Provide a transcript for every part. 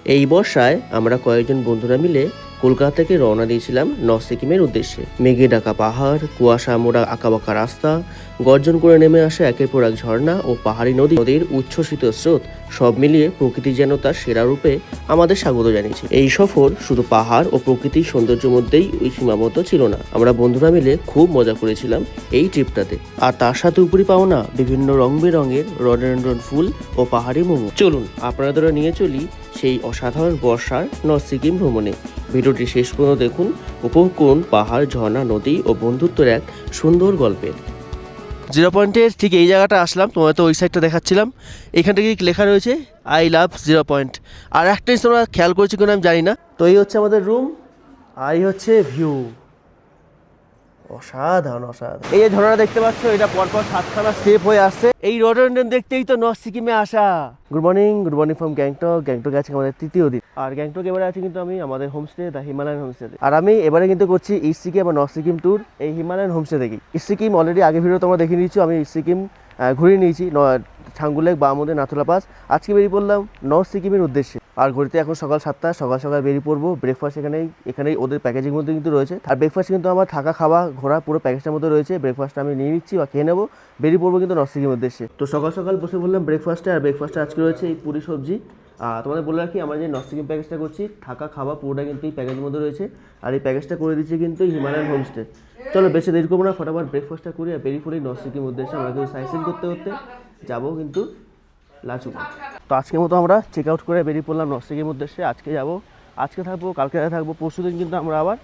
এই বর্ষায় আমরা কয়েকজন বন্ধুরা মিলে কলকাতা থেকে রওনা দিয়েছিলাম নর্থ সিকিমের উদ্দেশ্যে। মেঘে ঢাকা পাহাড়, কুয়াশা মোড়া আঁকাবাঁকা রাস্তা, গর্জন করে নেমে আসা একের পর এক ঝর্ণা ও পাহাড়ি নদীর উচ্ছ্বসিত স্রোত, সব মিলিয়ে প্রকৃতি যেন তার সেরা রূপে আমাদের স্বাগত জানিয়েছে। এই সফর শুধু পাহাড় ও প্রকৃতির সৌন্দর্যের মধ্যেই সীমাবদ্ধ ছিল না, আমরা বন্ধুরা মিলে খুব মজা করেছিলাম এই ট্রিপটাতে। আর তার সাথে উপরি পাওনা বিভিন্ন রং বেরঙের রডেনড্রন ফুল ও পাহাড়ি মোমো। চলুন আপনাদের নিয়ে চলি সেই অসাধারণ বর্ষার নর্থ সিকিম ভ্রমণে। ভিডিওটি শেষ পর্যন্ত দেখুন, উপভোগ করুন পাহাড়, ঝর্ণা, নদী ও বন্ধুত্বের এক সুন্দর গল্পের। 0 পয়েন্টের ঠিক এই জায়গাটা আসলাম, তোমার তো ওই সাইডটা দেখাচ্ছিলাম। এখান থেকে লেখা রয়েছে আই লাভ 0 পয়েন্ট। আর একটা জিনিস তোমরা খেয়াল করেছি কিনা আমি জানি না, তো এই হচ্ছে আমাদের রুম আর এই হচ্ছে ভিউ। অসাধারণ অসাধারণ। এই যে ঝর্ণা দেখতে পাচ্ছ, এটা পরপর 7খানা স্টেপ হয়ে আসছে। এই রডেনড্রন দেখতেই তো নর্থ সিকিমে আসা। Good morning from Gangtok. Gangtok আছে আমাদের তৃতীয় দিন। আর গ্যাংটক এবারে আছে কিন্তু আমি আমাদের হোমস্টে, দ্য হিমালয়ান হোমস্টে। আর আমি এবারে কিন্তু করছি ইস্ট সিকিম বা নর্থ সিকিম ট্যুর এই হিমালয়ান হোমস্টে থেকেই। ইস্ট সিকিম অলরেডি আগে ভিডিও তোমরা দেখে নিয়েছো, আমি ইস্ট সিকিম ঘুরে নিয়েছি, ছাঙ্গুলেক, বামুদে, নাথুলা পাস। আজকে বেরিয়ে পড়লাম নর্থ সিকিমের উদ্দেশ্যে। আর ঘুরতে এখন সকাল 7টা, সকাল বেরিয়ে পড়বো। ব্রেকফাস্ট এখানেই ওদের প্যাকেজের মধ্যে কিন্তু রয়েছে। আর ব্রেকফাস্ট কিন্তু আমার থাকা খাওয়া ঘোরা পুরো প্যাকেজটার মধ্যে রয়েছে। ব্রেকফাস্টটা আমি নিয়ে নিচ্ছি বা খেয়ে নেবো, বেরিয়ে পড়বো কিন্তু নর্থ সিকিমের উদ্দেশ্যে। তো সকাল বসে বললাম ব্রেকফাস্টে। আর ব্রেকফাস্টে আজকে রয়েছে এই পুরি সবজি। তোমাদের বলে রাখি, আমরা যে নর্থ সিকিম প্যাকেজটা করছি, থাকা খাওয়া পুরোটা কিন্তু এই প্যাকেজের মধ্যে রয়েছে। আর এই প্যাকেজটা করে দিচ্ছি কিন্তু হিমালয়ান হোমস্টে। চলো বেশি দেরি করবো না, ফটাফট ব্রেকফাস্টটা করি আর বেরিয়ে পড়ি নর্থ সিকিম উদ্দেশ্যে। আমরা কিন্তু সাইক্লিং করতে যাবো কিন্তু লাচুমা। তো আজকের মতো আমরা চেক আউট করে বেরিয়ে পড়লাম নর্থ সিকিম উদ্দেশ্যে। আজকে থাকবো, কালকে থাকবো, পরশু দিন কিন্তু আমরা আবার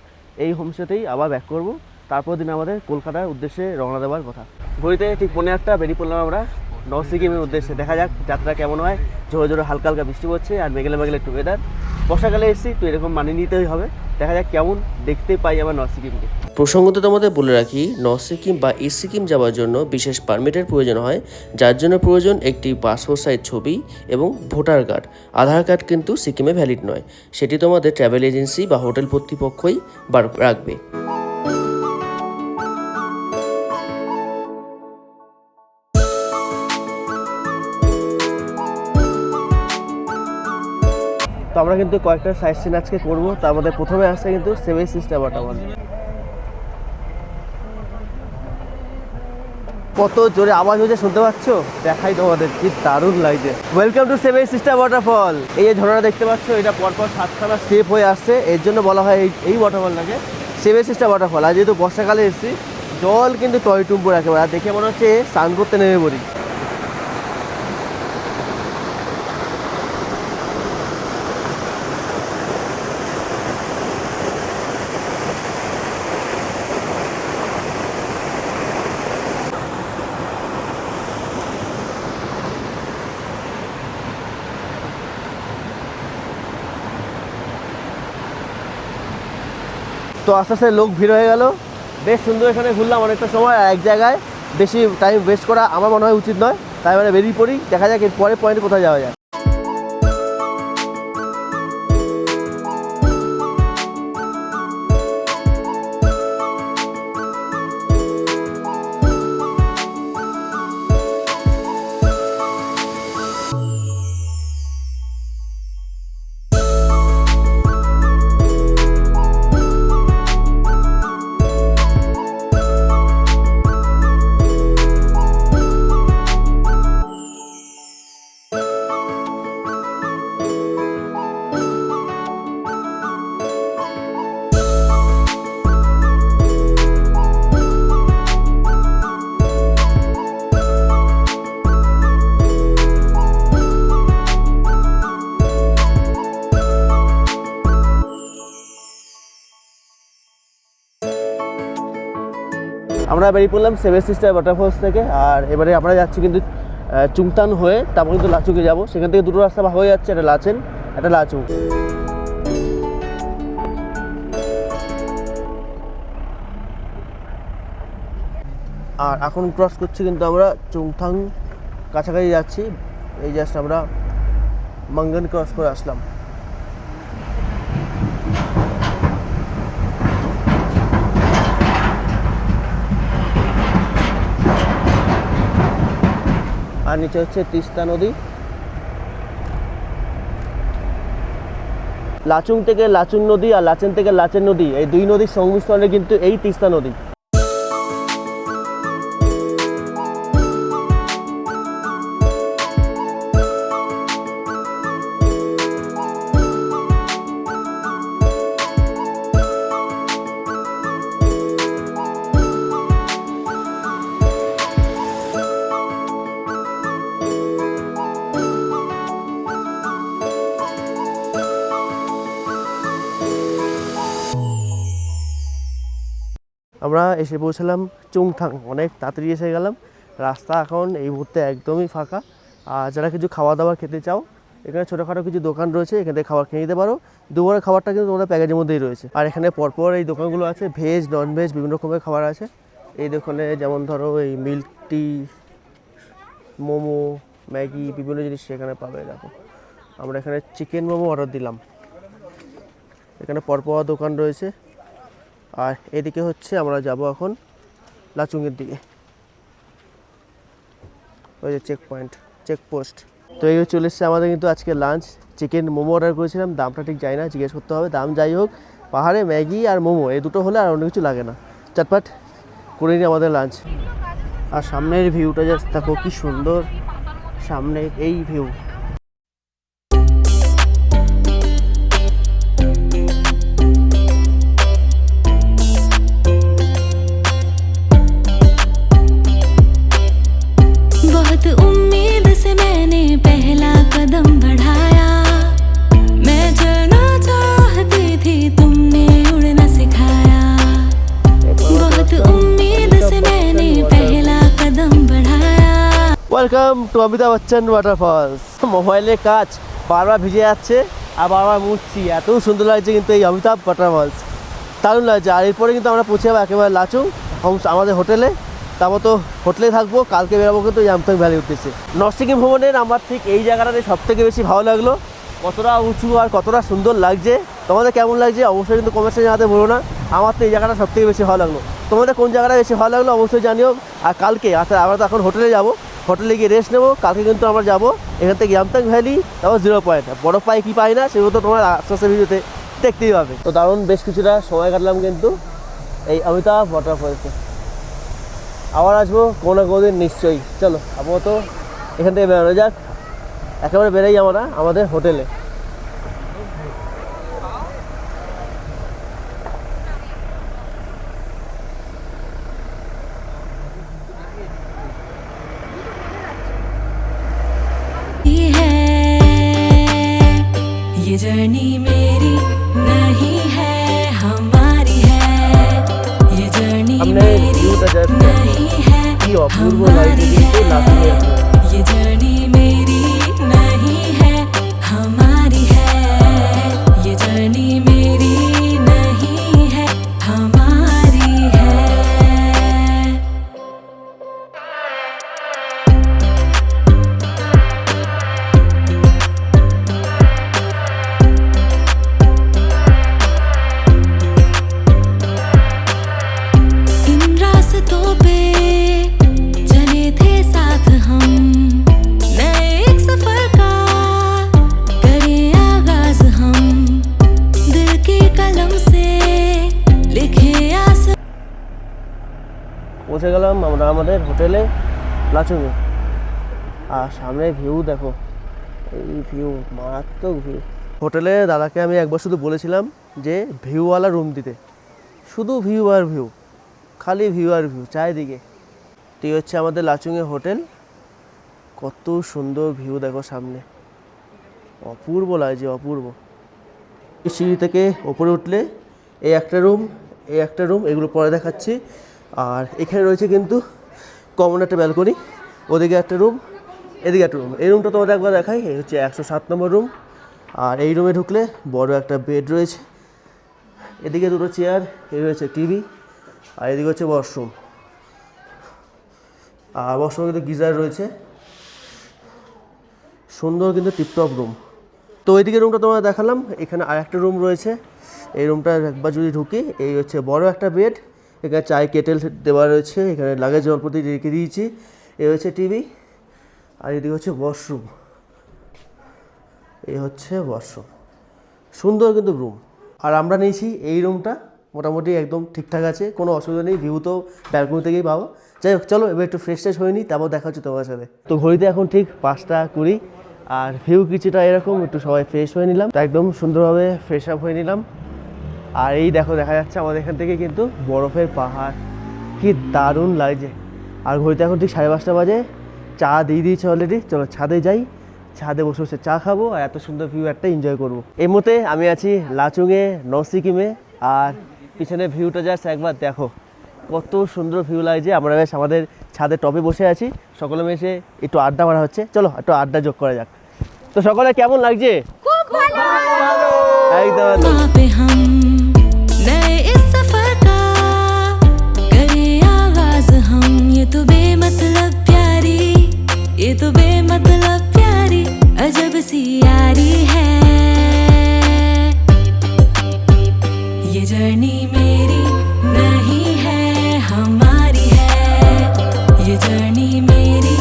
এই হোমস্টেতেই আবার ব্যাক করবো। তারপর দিন আমাদের কলকাতার উদ্দেশ্যে রওনা দেওয়ার কথা। ঘড়িতে ঠিক 1:15 বেরিয়ে পড়লাম আমরা নর্থ সিকিমের উদ্দেশ্যে। দেখা যাক যাত্রা কেমন হয়। জোরে হালকা বৃষ্টি পড়ছে আর মেঘলে একটু ওয়েদার। বর্ষাকালে এসেছি তো এরকম মানিয়ে নিতেই হবে। দেখা যাক কেমন দেখতে পাই আমার নর্থ সিকিমকে। প্রসঙ্গত তোমাদের বলে রাখি, নর্থ সিকিম বা ইস্ট সিকিম যাওয়ার জন্য বিশেষ পারমিটের প্রয়োজন হয়, যার জন্য প্রয়োজন একটি পাসপোর্ট সাইজ ছবি এবং ভোটার কার্ড। আধার কার্ড কিন্তু সিকিমে ভ্যালিড নয়, সেটি তোমাদের ট্রাভেল এজেন্সি বা হোটেল কর্তৃপক্ষই রাখবে। তো আমরা কিন্তু কয়েকটা সাইট সিন আজকে করবো। তার মধ্যে প্রথমে আসছে কিন্তু সেভেন সিস্টার ওয়াটারফল। কত জোরে আওয়াজ হচ্ছে শুনতে পাচ্ছ? দেখাই তোমাদের, কি দারুণ লাগছে। Welcome to seven sister waterfall. এই যে ঝর্ণা দেখতে পাচ্ছ, এটা পরপর 7খানা স্টেপ হয়ে আসছে, এর জন্য বলা হয় এই ওয়াটারফলটাকে সেভেন সিস্টার ওয়াটারফল। আর যেহেতু বর্ষাকালে এসেছি, জল কিন্তু টয়টুম্বুর একেবারে। আর দেখে মনে হচ্ছে স্নান করতে নেমে পড়ি। তো আস্তে আস্তে লোক ভিড় হয়ে গেল। বেশ সুন্দর এখানে ঘুরলাম অনেকটা সময়। আর এক জায়গায় বেশি টাইম ওয়েস্ট করা আমার মনে হয় উচিত নয়, তাই মানে বেরিয়ে পড়ি। দেখা যাক এর পরে পয়েন্টে কোথায় যাওয়া যায়। আমরা বেরিয়ে পড়লাম সেভেন সিস্টার ওয়াটারফলস থেকে। আর এবারে আমরা যাচ্ছি কিন্তু চুংতান হয়ে, তারপর কিন্তু লাচুকে যাব। সেখান থেকে দুটো রাস্তা হয়ে যাচ্ছে, একটা লাচেন, একটা লাচুং। আর এখন ক্রস করছি কিন্তু আমরা চুংথাং কাছাকাছি যাচ্ছি। এই জাস্ট আমরা মাঙ্গান ক্রস করে আসলাম। আর নিচে হচ্ছে তিস্তা নদী। লাচুং থেকে লাচুং নদী আর লাচেন থেকে লাচেন নদী, এই দুই নদীর সংমিশ্রণে কিন্তু এই তিস্তা নদী। আমরা এসে পৌঁছালাম চুংথাং, অনেক তাড়াতাড়ি এসে গেলাম। রাস্তা এখন এই মুহূর্তে একদমই ফাঁকা। আর যারা কিছু খাওয়া দাওয়ার খেতে চাও, এখানে ছোটোখাটো কিছু দোকান রয়েছে, এখান থেকে খাবার খেয়ে নিতে পারো। দুপুরের খাবারটা কিন্তু তোমাদের প্যাকেজের মধ্যেই রয়েছে। আর এখানে পরপর এই দোকানগুলো আছে, ভেজ নন ভেজ বিভিন্ন রকমের খাবার আছে এই দোকানে। যেমন ধরো এই মিল্ক টি, মোমো, ম্যাগি, বিভিন্ন জিনিস সেখানে পাবে। দেখো আমরা এখানে চিকেন মোমো অর্ডার দিলাম। এখানে পরপর দোকান রয়েছে। আর এদিকে হচ্ছে আমরা যাব এখন লাচুংয়ের দিকে, ওই যে চেক পয়েন্ট, চেকপোস্ট। তো এই চলে এসছে আমাদের কিন্তু আজকে লাঞ্চ। চিকেন মোমো অর্ডার করেছিলাম, দামটা ঠিক যাই না, জিজ্ঞেস করতে হবে দাম। যাই হোক, পাহাড়ে ম্যাগি আর মোমো এই দুটো হলে আর অন্য কিছু লাগে না। চটপট করে নিই আমাদের লাঞ্চ। আর সামনের ভিউটা জাস্ট দেখো কি সুন্দর, সামনে এই view. Welcome to Amitabh Bachchan waterfalls. মোবাইলের কাজ বারবার ভিজে যাচ্ছে আর বারবার মুছছি, এত সুন্দর লাগছে কিন্তু এই অমিতাভ ওয়াটারফলস, দারুণ লাগছে। আর এরপরে কিন্তু আমরা পৌঁছে যাবো একেবারে লাচুং আমাদের হোটেলে। তারপর তো হোটেলে থাকবো, কালকে বেরোবো কিন্তু ইয়ামথাং ভ্যালি উঠতেছে। নর্থ সিকিম ভ্রমণের আমার ঠিক এই জায়গাটাতে সবথেকে বেশি ভালো লাগলো, কতটা উঁচু আর কতটা সুন্দর লাগছে। তোমাদের কেমন লাগছে অবশ্যই কিন্তু কমেন্টে জানাতে ভুলো না। আমার তো এই জায়গাটা সবথেকে বেশি ভালো লাগলো, তোমাদের কোন জায়গাটা বেশি ভালো লাগলো অবশ্যই জানিও। আর কালকে আমরা তো এখন হোটেলে যাবো, হোটেলে গিয়ে রেস্ট নেবো। কালকে কিন্তু আমরা যাবো এখান থেকে ইয়ামথাং ভ্যালি, তারপর 0 পয়েন্ট। বরফ পাই কি পাই না সেগুলো তো তোমরা আস্তে আস্তে ভিডিওতে দেখতেই পাবে। তো দারুণ বেশ কিছুটা সময় কাটলাম কিন্তু এই অমিতাভ ওয়াটারফলসে। আবার আসবো কোনো না কোনো দিন নিশ্চয়ই। চলো আপাতত এখান থেকে বেরোনো যাক, একেবারে বেরোই আমরা আমাদের হোটেলে। ये जर्नी मेरी नहीं है हमारी है, ये जर्नी मेरी नहीं है हमारी है, ये जर्नी मेरी नहीं है हमारी है, ये जर्नी मेरी नहीं है हमारी है। পৌঁছে গেলাম আমরা আমাদের হোটেলে লাচুংয়ে। আর সামনে ভিউ দেখো, এই ভিউ মারাত্মক ভিউ। হোটেলে দাদাকে আমি একবার শুধু বলেছিলাম যে ভিউওয়ালা রুম দিতে, শুধু ভিউ আর ভিউ, খালি ভিউ আর ভিউ চারিদিকে। তো এই হচ্ছে আমাদের লাচুংয়ে হোটেল, কত সুন্দর ভিউ দেখো সামনে, অপূর্ব লাগছে অপূর্ব। সিঁড়ি থেকে ওপরে উঠলে এই একটা রুম, এই একটা রুম, এগুলো পরে দেখাচ্ছি। আর এখানে রয়েছে কিন্তু কমন একটা ব্যালকনি, ওদিকে একটা রুম, এদিকে একটা রুম। এই রুমটা তোমাদের একবার দেখাই, এই হচ্ছে 107 নম্বর রুম। আর এই রুমে ঢুকলে বড় একটা বেড রয়েছে, এদিকে দুটো চেয়ার, এই রয়েছে টিভি, আর এদিকে হচ্ছে ওয়াশরুম। আর ওয়াশরুমে কিন্তু গিজার রয়েছে, সুন্দর কিন্তু টিপটপ রুম। তো ওইদিকে রুমটা তোমরা দেখালাম, এখানে আর একটা রুম রয়েছে। এই রুমটা একবার যদি ঢুকি, এই হচ্ছে বড় একটা বেড, এখানে চায় কেটেল দেওয়া রয়েছে, এখানে লাগেজ জলপতি রেখে দিয়েছি, এই হচ্ছে টিভি, আর এদিকে হচ্ছে ওয়াশরুম, এই হচ্ছে ওয়াশরুম। সুন্দর কিন্তু রুম। আর আমরা নিয়েছি এই রুমটা, মোটামুটি একদম ঠিকঠাক আছে, কোনো অসুবিধা নেই, ভিউ তো ব্যালকনি থেকেই পাবো। যাই হোক, চলো এবার একটু ফ্রেশ ট্রেশ হয়ে নিই, তারপর দেখা হচ্ছে তোমার সাথে। তো ঘড়িতে এখন ঠিক 5:20, আর ভিউ কিছুটা এরকম, একটু সবাই ফ্রেশ হয়ে নিলাম, তো একদম সুন্দরভাবে ফ্রেশ আপ হয়ে নিলাম। আর এই দেখো, দেখা যাচ্ছে আমাদের এখান থেকে কিন্তু বরফের পাহাড়, কি দারুণ লাগছে। আর ঘড়িতে এখন ঠিক 5:30 বাজে, চা দিয়ে দিয়েছে অলরেডি। চলো ছাদে যাই, ছাদে বসে বসে চা খাবো আর এত সুন্দর ভিউ একটা এনজয় করবো। এই মুহূর্তে আমি আছি লাচুংয়ে, নর্থ সিকিমে, আর পিছনে ভিউটা জাস্ট একবার দেখো, কত সুন্দর ভিউ লাগছে। আমরা বেশ আমাদের ছাদের টপে বসে আছি, সকলে মিশে একটু আড্ডা মারা হচ্ছে। চলো একটু আড্ডা যোগ করা যাক। তো সকলে কেমন লাগছে? একদম वहाँ पे हम नए इस सफर का करें आगाज हम, ये तो बेमतलब प्यारी, ये तो बेमतलब प्यारी अजब सी यारी है। ये जर्नी मेरी नहीं है हमारी है, ये जर्नी मेरी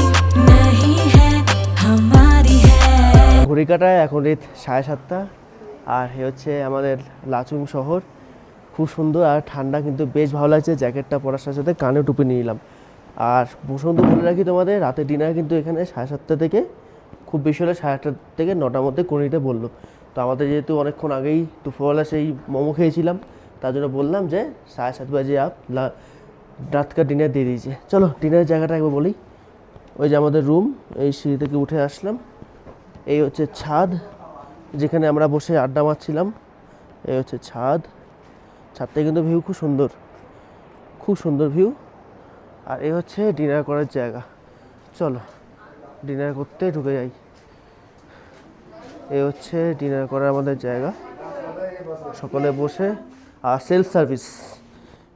नहीं है हमारी है। ঘড়ি কাটায় এখন রাত 7:30, আর এ হচ্ছে আমাদের লাচুং শহর। খুব সুন্দর আর ঠান্ডা, কিন্তু বেশ ভালো লাগছে। জ্যাকেটটা পরার সাথে সাথে কানে টুপি নিয়ে নিলাম। আর বসন্ত বলে রাখি তোমাদের, রাতে ডিনার কিন্তু এখানে 7:30 থেকে, খুব বেশি হলে 8:30 থেকে 9টার মধ্যে করে নিতে বললো। তো আমাদের যেহেতু অনেকক্ষণ আগেই দুপুরবেলা সেই মোমো খেয়েছিলাম, তার জন্য বললাম যে 7:30 বাজে রাত কা ডিনার দিয়ে দিয়েছে। চলো ডিনারের জায়গাটা একবার বলি। ওই যে আমাদের রুম, এই সিঁড়ি থেকে উঠে আসলাম, এই হচ্ছে ছাদ যেখানে আমরা বসে আড্ডা মারছিলাম। এই হচ্ছে ছাদ, ছাদটা কিন্তু ভিউ খুব সুন্দর, খুব সুন্দর ভিউ। আর এই হচ্ছে ডিনার করার জায়গা। চলো ডিনার করতে ঢুকে যাই। এই হচ্ছে ডিনার করার আমাদের জায়গা, সকলে বসে, আর সেলফ সার্ভিস।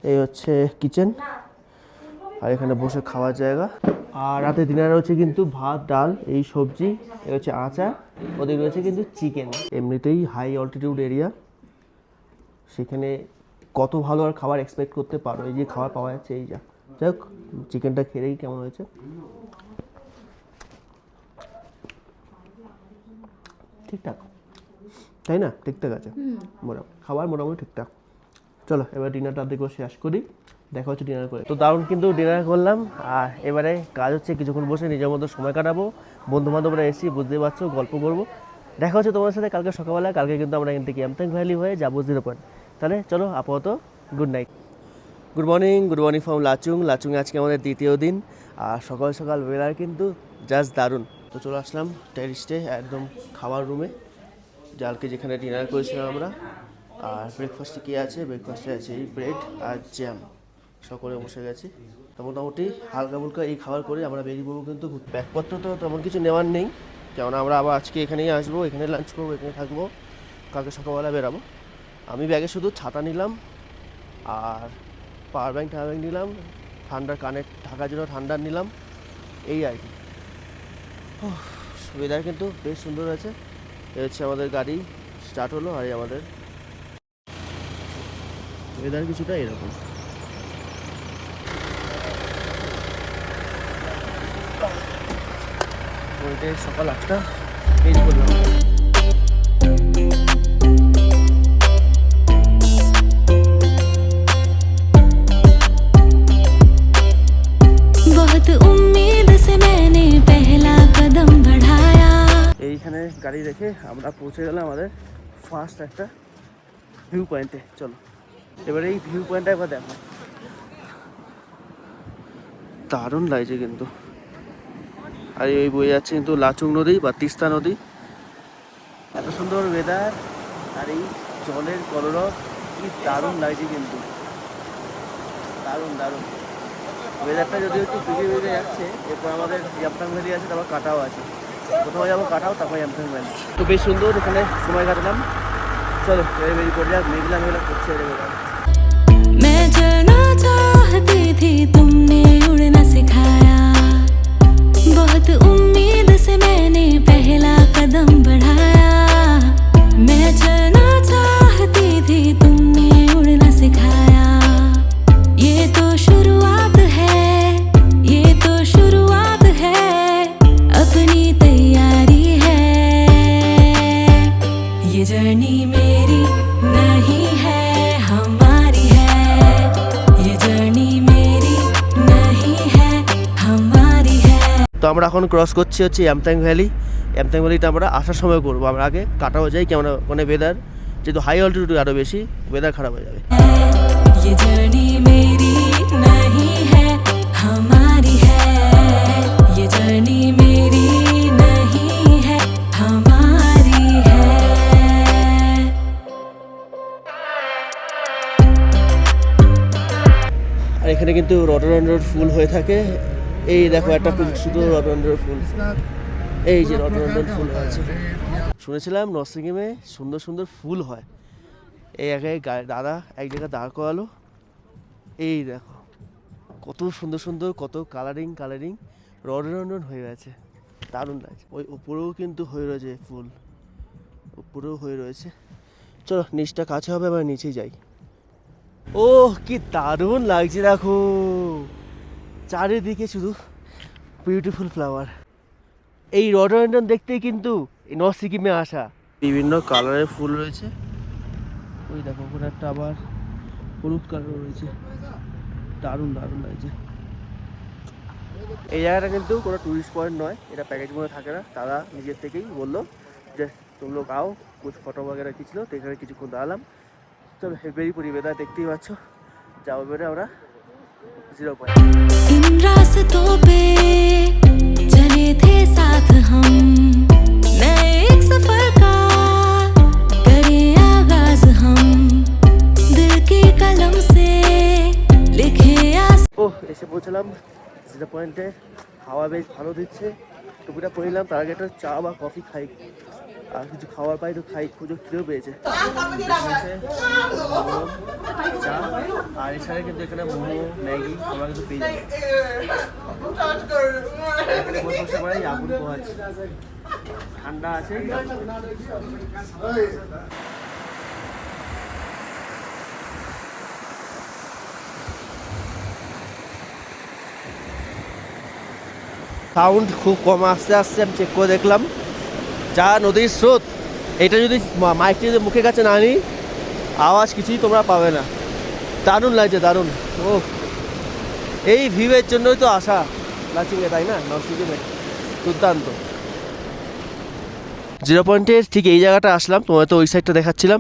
এই হচ্ছে কিচেন, আর এখানে বসে খাওয়ার জায়গা। আর রাতে ডিনার হচ্ছে কিন্তু ভাত, ডাল, এই সবজি, এই হচ্ছে আচার, ওদের রয়েছে কিন্তু চিকেন। এমনিতেই হাই অল্টিটিউড এরিয়া, সেখানে কত ভালো আর খাবার এক্সপেক্ট করতে পারো। এই যে খাবার পাওয়া যাচ্ছে, এই যা। যাই হোক, চিকেনটা খেলেই কেমন হয়েছে, ঠিকঠাক তাই না? ঠিকঠাক আছে, খাবার মোটামুটি ঠিকঠাক। চলো এবার ডিনারটা দেখো শেষ করি, দেখা হচ্ছে ডিনার করে। তো দারুণ কিন্তু ডিনার করলাম, আর এবারে কাজ হচ্ছে কিছুক্ষণ বসে নিজের মতো সময় কাটাবো। বন্ধু বান্ধবরা এসি, বুঝতে পারছো, গল্প করবো। দেখা হচ্ছে তোমার সাথে কালকে সকালবেলা। কালকে কিন্তু আমরা এখান থেকে ইয়ামথাং ভ্যালি হয়ে যাবো 0 পয়েন্ট। তাহলে চলো আপাতত good night. Good morning from Lachung. লাচুংয়ে আজকে আমাদের দ্বিতীয় দিন, আর সকাল সকাল ওয়েদার কিন্তু জাস্ট দারুণ। তো চলে আসলাম টেরিস্টে, একদম খাওয়ার রুমে, জালকে যেখানে ডিনার করেছিলাম আমরা। আর ব্রেকফাস্টে কী আছে? ব্রেকফাস্টে আছে এই ব্রেড আর জ্যাম, সকলে বসে গেছি। তো মোটামুটি হালকা ফুলকা এই খাবার করে আমরা বেরিয়ে পড়বো। কিন্তু ব্যাগপত্র তো তেমন কিছু নেওয়ার নেই, কেননা আমরা আবার আজকে এখানেই আসবো, এখানে লাঞ্চ করবো, এখানে থাকবো, কালকে সকালবেলা বেরাবো। আমি ব্যাগে শুধু ছাতা নিলাম আর পাওয়ার ব্যাংক নিলাম, ঠান্ডার কানে ঢাকার জন্য ঠান্ডা নিলাম, এই আর কি। ওয়েদার কিন্তু বেশ সুন্দর আছে। এই হচ্ছে আমাদের গাড়ি স্টার্ট হলো, আর আমাদের ওয়েদার কিছুটা এরকম। সকাল 8টা বেরিয়ে পড়লাম। এইখানে গাড়ি রেখে আমরা পৌঁছে গেলাম আমাদের ফার্স্ট একটা ভিউ পয়েন্টে। চলো এবারে এই ভিউ পয়েন্টটা একবার দেখো, দারুণ লাগছে কিন্তু। আর এই বয়ে যাচ্ছে কিন্তু লাচুং নদী বা তিস্তা নদী। এত সুন্দর ওয়েদার আর এই জলের কলরব, কি দারুণ লাগছে কিন্তু, দারুণ দারুণ ওয়েদারটা। যদিও একটু বেগে যাচ্ছে, এরপর আমাদের ইয়ামথাং ভ্যালি আছে, তারপর কাটাও আছে। প্রথমে যাবো কাটাও, তারপর ইয়ামথাং ভ্যালি। তো বেশ সুন্দর এখানে সময় কাটালাম। চলো এবারে বেরিয়ে পড়ে যাক, মেঘলা মেঘলা করছে এবার। मैं चलना चाहती थी, तुमने उड़ना सिखाया, बहुत उम्मीद से मैंने पहला कदम बढ़ाया। मैं चलना चाहती थी, तुमने उड़ना सिखाया, ये तो शुरुआत है, ये तो शुरुआत है, अपनी तैयारी है, ये जर्नी में मेरी नहीं है हमारी है ये जर्नी मेरी नहीं है हमारी है। তো আমরা এখন ক্রস করছি হচ্ছে ইয়ামথাং ভ্যালি। ইয়ামথাং ভ্যালিটা আমরা আসার সময় করবো, আমরা আগে কাটাও যাই কেমন মানে ওয়েদার, যেহেতু হাই অল্টিটিউড আরও বেশি ওয়েদার খারাপ হয়ে যাবে। ये जर्नी मेरी नहीं है हमारी है ये जर्नी मेरी नहीं है हमारी है। আর এখানে কিন্তু রডোডেনড্রন ফুল হয়ে থাকে। এই দেখো একটা খুব সুন্দর রডোডেনড্রন ফুল, এই যে রডোডেনড্রন ফুল আছে। শুনেছিলাম নর্থ সিকিমে সুন্দর সুন্দর ফুল হয়। এই একে দাদা এক জায়গায় দাঁড় করালো, এই দেখো কত সুন্দর সুন্দর কত কালারিং রডোডেনড্রন হয়ে গেছে, দারুণ লাগছে। ওই উপরেও কিন্তু হয়ে রয়েছে ফুল, উপরেও হয়ে রয়েছে। চলো নিচটা কাছে হবে, আবার নিচেই যাই। ও কি দারুণ লাগছে দেখো, চারিদিকে শুধু বিউটিফুল ফ্লাওয়ার। এই রডোডেনড্রন দেখতেই কিন্তু এই নর্থ সিকিমে আসা। বিভিন্ন কালারের ফুল রয়েছে, ওই দেখো ওখানে একটা আবার হলুদ কালার রয়েছে, দারুণ লাগছে। এই জায়গাটা কিন্তু কোনো টুরিস্ট পয়েন্ট নয়, এটা প্যাকেজ মধ্যে থাকে না। তারা নিজের থেকেই বললো যে তুমি লোক আও, কুछ ফটো वगैरह ছিল, তো এখানে কিছুক্ষণ দাঁড়ালাম। চলো বেরিয়ে পড়ি, বেদা দেখতেই পাচ্ছ। যাও বেরে আমরা 0 পয়েন্ট। इन रास्तों पे चले थे साथ हम नए एक सफर का करें आगाज हम दिल की कलम से लिखे ও এসে পৌঁছলাম 0 পয়েন্টে। হাওয়া বেশ ভালো দিচ্ছে, টুপিটা পরিলাম। তার আগে একটা চা বা কফি খাই, আর কিছু খাওয়ার পাই তো খাই, খুঁজো খিদেও পেয়েছে। চা আর এছাড়া কিন্তু এখানে মোমো ম্যাগি আমরা কিন্তু পেয়ে যাই। এখানে বসে বসে আমরা আগুন পোহাচ্ছি, ঠান্ডা আছে। সাউন্ড খুব কম আসতে আমি চেক করে দেখলাম। যা নদীর স্রোত, এটা যদি মাইকটি যদি মুখের কাছে না নিই আওয়াজ কিছুই তোমরা পাবে না। দারুণ লাগছে, দারুণ। ও এই ভিউয়ের জন্যই তো আসা লাচিংয়ে, তাই না? নর্থ সিকিমে দুর্দান্ত। 0 পয়েন্টের ঠিক এই জায়গাটা আসলাম, তোমার তো ওই সাইডটা দেখাচ্ছিলাম।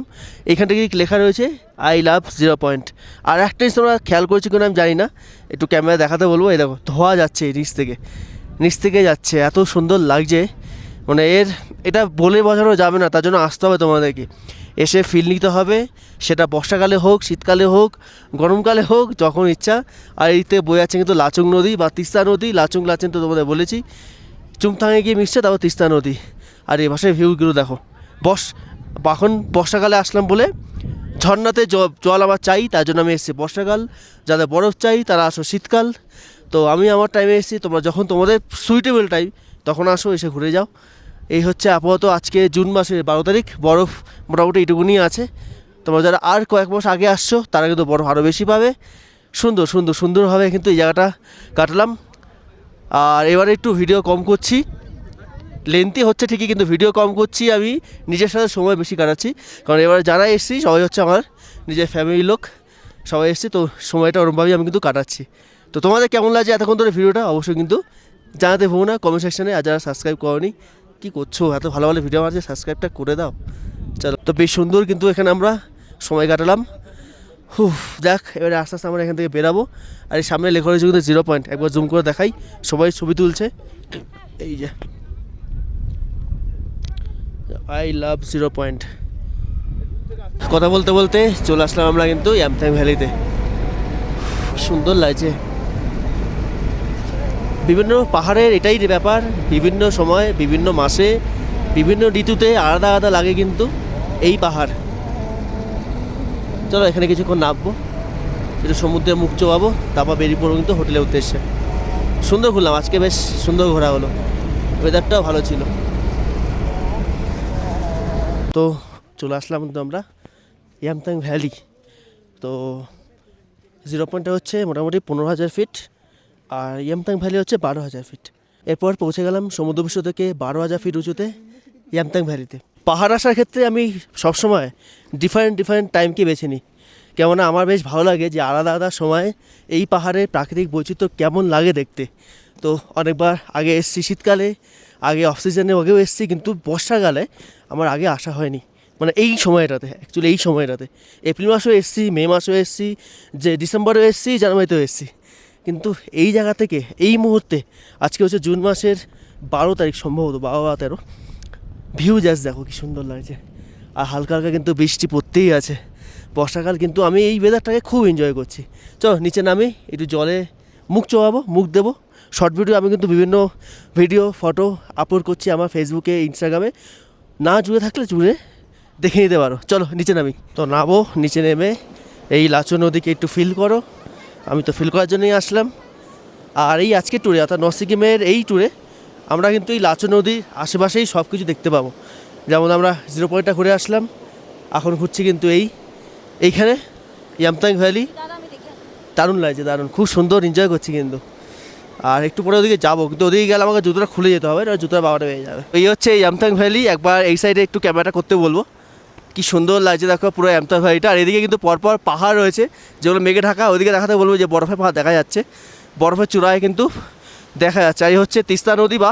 এখানটা কি লেখা রয়েছে আই লাভ 0 পয়েন্ট। আর একটা জিনিস তোমরা খেয়াল করেছো কিনা আমি জানি না, একটু ক্যামেরা দেখাতে বলবো। এই দেখো ধোয়া যাচ্ছে নিচ থেকে যাচ্ছে, এত সুন্দর লাগছে। মানে এটা বলে বোঝানো যাবে না, তার জন্য আসতে হবে তোমাদেরকে, এসে ফিল নিতে হবে। সেটা বর্ষাকালে হোক, শীতকালে হোক, গরমকালে হোক, যখন ইচ্ছা। আর এইতে বয়ে যাচ্ছে কিন্তু লাচুং নদী বা তিস্তা নদী। লাচুং তো তোমাদের বলেছি, চুমথাঙে গিয়ে মিশছে, তারপর তিস্তা নদী। আর এই ভাষায় ভিউগুলো দেখো। এখন বর্ষাকালে আসলাম বলে ঝর্ণাতে জল আমার চাই, তার জন্য আমি এসেছি বর্ষাকাল। যাদের বরফ চাই তারা আসো শীতকাল। তো আমি আমার টাইমে এসেছি, তোমরা যখন তোমাদের সুইটেবল টাইম তখন আসো, এসে ঘুরে যাও। এই হচ্ছে আপাতত আজকে জুন মাসের 12 তারিখ। বরফ মোটামুটি এইটুকুনি আছে। তোমরা যারা আর কয়েক মাস আগে আসছো তারা কিন্তু বরফ আরও বেশি পাবে। সুন্দরভাবে কিন্তু এই জায়গাটা কাটলাম। আর এবারে একটু ভিডিও কম করছি, লেন্থি হচ্ছে ঠিকই, কিন্তু ভিডিও কম করছি। আমি নিজের সাথে সময় বেশি কাটাচ্ছি, কারণ এবারে যারা এসেছি সবাই হচ্ছে আমার নিজের ফ্যামিলির লোক, সবাই এসেছি। তো সময়টা ওরমভাবেই আমি কিন্তু কাটাচ্ছি। তো তোমাদের কেমন লাগছে এতক্ষণ ধরে ভিডিওটা অবশ্যই কিন্তু জানাতে ভুলো না কমেন্ট সেকশনে। আর যারা সাবস্ক্রাইব করোনি, কী করছো? এত ভালো ভিডিও আছে, সাবস্ক্রাইবটা করে দাও। চলো, তো বেশ সুন্দর কিন্তু এখানে আমরা সময় কাটালাম। দেখ এবারে আস্তে আস্তে আমরা এখান থেকে বেরাবো। আর এই সামনে লেখা রয়েছে কিন্তু 0 পয়েন্ট। একবার জুম করে দেখাই, সবাই ছবি তুলছে। এই যে আই লাভ 0 পয়েন্ট। কথা বলতে বলতে চলে আসলাম আমরা কিন্তু ইয়ামথাং ভ্যালিতে। সুন্দর লাগছে। বিভিন্ন পাহাড়ের এটাই ব্যাপার, বিভিন্ন সময়, বিভিন্ন মাসে, বিভিন্ন ঋতুতে আলাদা লাগে কিন্তু এই পাহাড়। চলো এখানে কিছুক্ষণ নামবো, একটু সমুদ্রের মুখ চোবাবো, তারপর বেরিয়ে পড়বো কিন্তু হোটেলের উদ্দেশ্যে। সুন্দর ঘুরলাম আজকে, বেশ সুন্দর ঘোরা হলো, ওয়েদারটাও ভালো ছিল। তো চলে আসলাম কিন্তু আমরা ইয়ামথাং ভ্যালি। তো 0 পয়েন্টটা হচ্ছে মোটামুটি 15,000 ফিট, আর ইয়ামথাং ভ্যালি হচ্ছে 12,000 ফিট। এরপর পৌঁছে গেলাম সমুদ্রপৃষ্ঠ থেকে 12,000 ফিট উঁচুতে ইয়ামথাং ভ্যালিতে। পাহাড় আসার ক্ষেত্রে আমি সবসময় ডিফারেন্ট টাইমকে বেছে নিই, কেননা আমার বেশ ভালো লাগে যে আলাদা আলাদা সময় এই পাহাড়ের প্রাকৃতিক বৈচিত্র্য কেমন লাগে দেখতে। তো অনেকবার আগে এসেছি শীতকালে, আগে অফ সিজনে আগেও এসেছি, কিন্তু বর্ষাকালে আমার আগে আসা হয়নি, মানে এই সময়টাতে, অ্যাকচুয়ালি এই সময়টাতে এপ্রিল মাসেও এসেছি, মে মাসেও এসেছি, যে ডিসেম্বরেও এসেছি, জানুয়ারিতেও এসেছি। কিন্তু এই জায়গা থেকে এই মুহূর্তে, আজকে হচ্ছে জুন মাসের 12 তারিখ, সম্ভবত 12 বা 13, ভিউ জাস্ট দেখো কি সুন্দর লাগছে। আর হালকা হালকা কিন্তু বৃষ্টি পড়তেই আছে, বর্ষাকাল, কিন্তু আমি এই ওয়েদারটাকে খুব এনজয় করছি। চলো নিচে নামি, একটু জলে মুখ চোয়াবো, মুখ দেবো। শর্ট ভিডিও আমি কিন্তু বিভিন্ন ভিডিও ফটো আপলোড করছি আমার ফেসবুকে, ইনস্টাগ্রামে, না জুড়ে থাকলে জুড়ে দেখে নিতে পারো। চলো নিচে নামি। তো নামো, নিচে নেমে এই লাচুং নদীকে একটু ফিল করো। আমি তো ফিল করার জন্যই আসলাম। আর এই আজকের ট্যুরে, অর্থাৎ নর্থ সিকিমের এই ট্যুরে আমরা কিন্তু এই লাচুং নদীর আশেপাশেই সব কিছু দেখতে পাবো। যেমন আমরা 0 পয়েন্টটা ঘুরে আসলাম, এখন ঘুরছি কিন্তু এইখানে ইয়ামথাং ভ্যালি। দারুণ লাগছে, দারুণ, খুব সুন্দর, এনজয় করছি কিন্তু। আর একটু পরে ওদিকে যাবো, কিন্তু ওদিকে গেলে আমাকে জুতোটা খুলে যেতে হবে, আর জুতোটা বাবাটা পেয়ে যাবে। এই হচ্ছে ইয়ামথাং ভ্যালি। একবার এই সাইডে একটু ক্যামেরাটা করতে বলবো, কি সুন্দর লাগছে দেখো পুরো ইয়ামথাং ভ্যালিটা। আর এদিকে কিন্তু পরপর পাহাড় রয়েছে যেগুলো মেঘে ঢাকা, ওদিকে দেখাতে বলবো যে বরফের পাহাড় দেখা যাচ্ছে, বরফের চূড়ায় কিন্তু দেখা যাচ্ছে। আর এই হচ্ছে তিস্তা নদী বা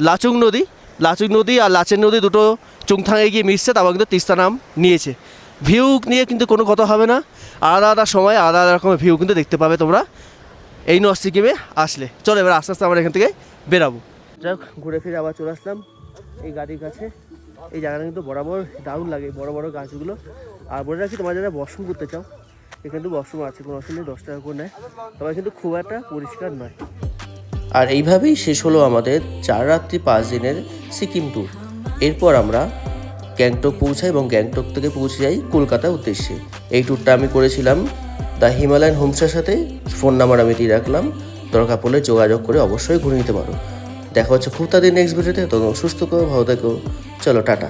লাচুং নদী। লাচুং নদী আর লাচেন নদী দুটো চুংথাঙে গিয়ে মিশছে, তারপর কিন্তু তিস্তা নাম নিয়েছে। ভিউ নিয়ে কিন্তু কোনো কথা হবে না, আলাদা আলাদা সময় আলাদা আলাদা রকমের ভিউ কিন্তু দেখতে পাবে তোমরা এই নর্থ সিকিমে আসলে। চলো এবার আস্তে আস্তে আমরা এখান থেকে বেরাবো। যাক, ঘুরে ফিরে আবার চলে আসলাম এই গাড়ির কাছে। এই জায়গাটা কিন্তু বরাবর দারুণ লাগে, বড় বড় গাছগুলো। আর বলে রাখি, তোমরা যারা ওয়াশরুম করতে চাও, এখানে কিন্তু ওয়াশরুম আছে, কোনো অসুবিধা নেই, 10 টাকা করে নেয়, তবে কিন্তু খুব একটা পরিষ্কার নয়। আর এইভাবেই শেষ হলো আমাদের 4 রাত্রি 5 দিনের সিকিম ট্যুর। এরপর আমরা গ্যাংটক পৌঁছাই এবং গ্যাংটক থেকে পৌঁছে যাই কলকাতার উদ্দেশ্যে। এই ট্যুরটা আমি করেছিলাম দ্য হিমালয়ান হোমসের সাথে। ফোন নাম্বার আমি দিয়ে রাখলাম, দরকার পড়লে যোগাযোগ করে অবশ্যই ঘুরে নিতে পারো। দেখা হচ্ছে খুব তাদের নেক্সট ভিডিওতে। তখন সুস্থ করো, ভালো থেকো, চলো টাটা।